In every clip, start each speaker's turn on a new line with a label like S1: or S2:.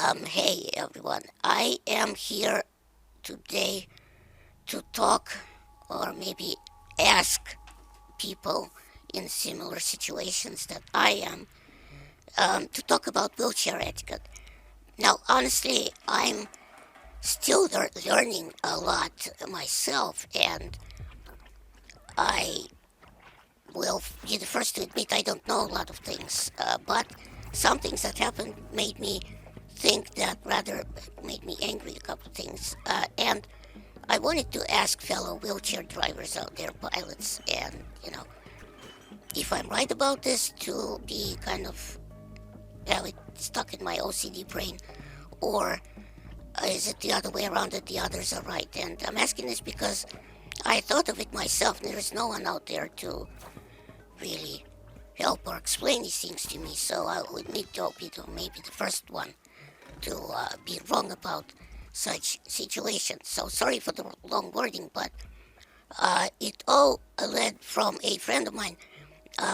S1: Hey everyone, I am here today to talk or maybe ask people in similar situations that I am to talk about wheelchair etiquette. Now, honestly, I'm still learning a lot myself, and I will be the first to admit I don't know a lot of things, but some things that happened made me think that rather made me angry a couple of things. And I wanted to ask fellow wheelchair drivers out there, pilots, and if I'm right about this, to be kind of have it stuck in my OCD brain, or is it the other way around that the others are right? And I'm asking this because I thought of it myself, and there is no one out there to really help or explain these things to me. So I would need to be maybe the first one to be wrong about such situations. So sorry for the long wording, but it all led from a friend of mine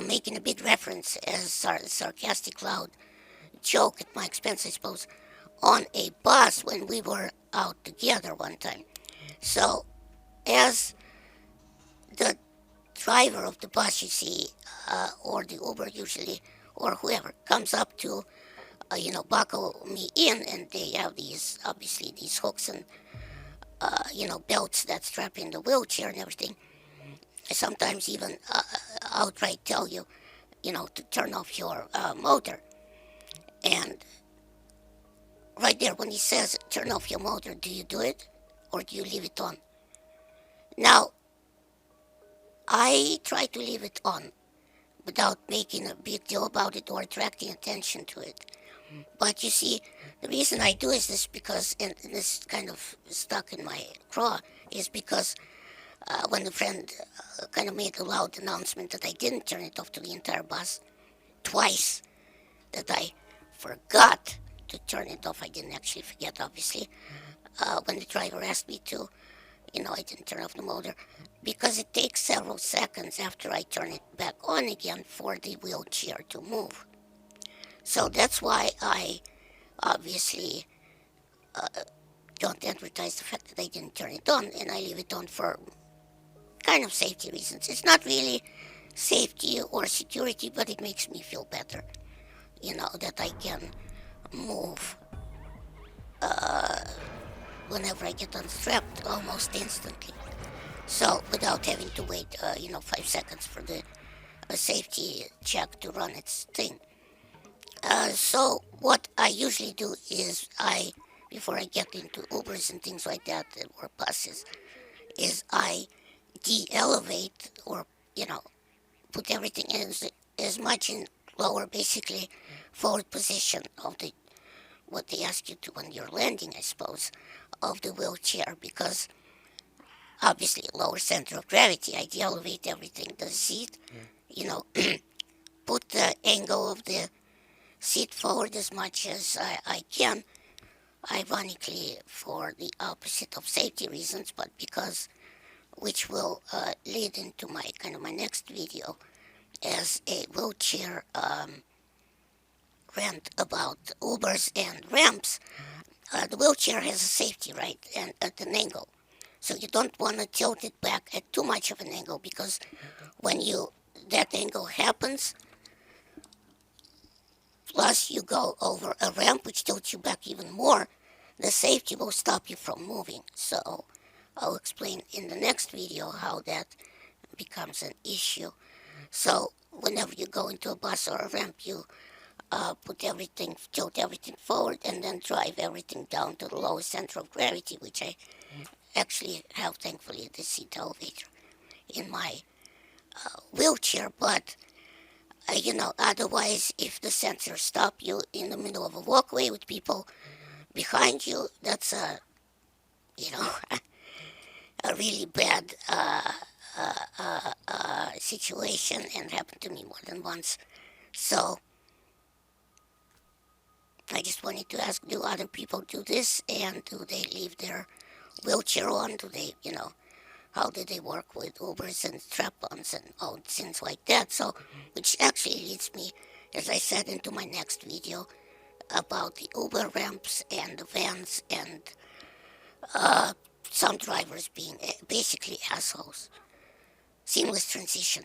S1: making a big reference as sarcastic, loud joke at my expense, I suppose, on a bus when we were out together one time. So, as the driver of the bus, you see, or the Uber usually, or whoever comes up to, buckle me in, and they have these, obviously, these hooks and, belts that strap in the wheelchair and everything. Sometimes even outright tell you, to turn off your motor. And right there, when he says turn off your motor, do you do it or do you leave it on? Now, I try to leave it on without making a big deal about it or attracting attention to it. But you see, the reason I do is this because, and this kind of stuck in my craw, is because when the friend kind of made a loud announcement that I didn't turn it off to the entire bus, twice, that I forgot to turn it off. I didn't actually forget, obviously. When the driver asked me to, I didn't turn off the motor because it takes several seconds after I turn it back on again for the wheelchair to move. So that's why I obviously don't advertise the fact that I didn't turn it on, and I leave it on for kind of safety reasons. It's not really safety or security, but it makes me feel better, that I can move whenever I get unstrapped almost instantly. So without having to wait, 5 seconds for the safety check to run its thing. So what I usually do is before I get into Ubers and things like that, or buses, is I de-elevate or, put everything in as much in lower, basically, forward position of the what they ask you to when you're landing, I suppose, of the wheelchair, because obviously lower center of gravity. I de-elevate everything. The seat, put the angle of the seat forward as much as I can, ironically for the opposite of safety reasons, but because which will lead into my next video as a wheelchair rant about Ubers and ramps. The wheelchair has a safety, right, and at an angle. So you don't want to tilt it back at too much of an angle, because when that angle happens, plus you go over a ramp which tilts you back even more, the safety will stop you from moving. So I'll explain in the next video how that becomes an issue. So whenever you go into a bus or a ramp, you tilt everything forward, and then drive everything down to the lowest center of gravity, which I actually have, thankfully, the seat elevator in my wheelchair. But otherwise, if the sensors stop you in the middle of a walkway with people behind you, that's a really bad situation, and happened to me more than once. So I just wanted to ask, do other people do this, and do they leave their wheelchair on? Do they, how do they work with Ubers and strap-ons and all things like that? So, which actually leads me, as I said, into my next video, about the Uber ramps and the vans and some drivers being basically assholes. Seamless transition.